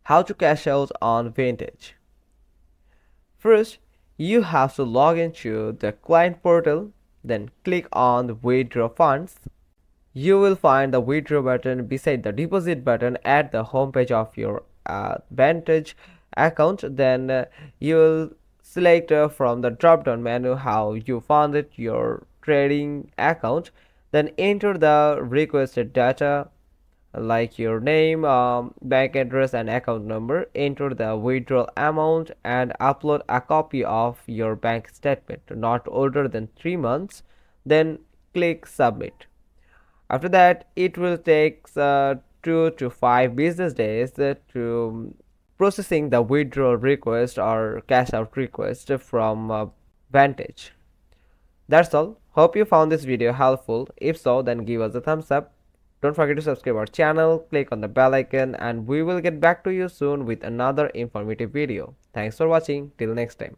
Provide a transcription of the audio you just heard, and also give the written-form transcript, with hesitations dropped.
How to cash out on Vantage. First, you have to log into the client portal, then click on the withdraw funds. You will find the withdraw button beside the deposit button at the homepage of your Vantage account. Then you will select from the drop down menu how you funded your trading account. Then enter the requested data like your name, bank address, and account number. Enter the withdrawal amount and upload a copy of your bank statement not older than 3 months. Then click submit. After that, it will take 2 to 5 business days to processing the withdrawal request or cash out request from Vantage. That's all. Hope you found this video helpful. If so, then give us a thumbs up. Don't forget to subscribe our channel, click on the bell icon, and we will get back to you soon with another informative video. Thanks for watching. Till next time.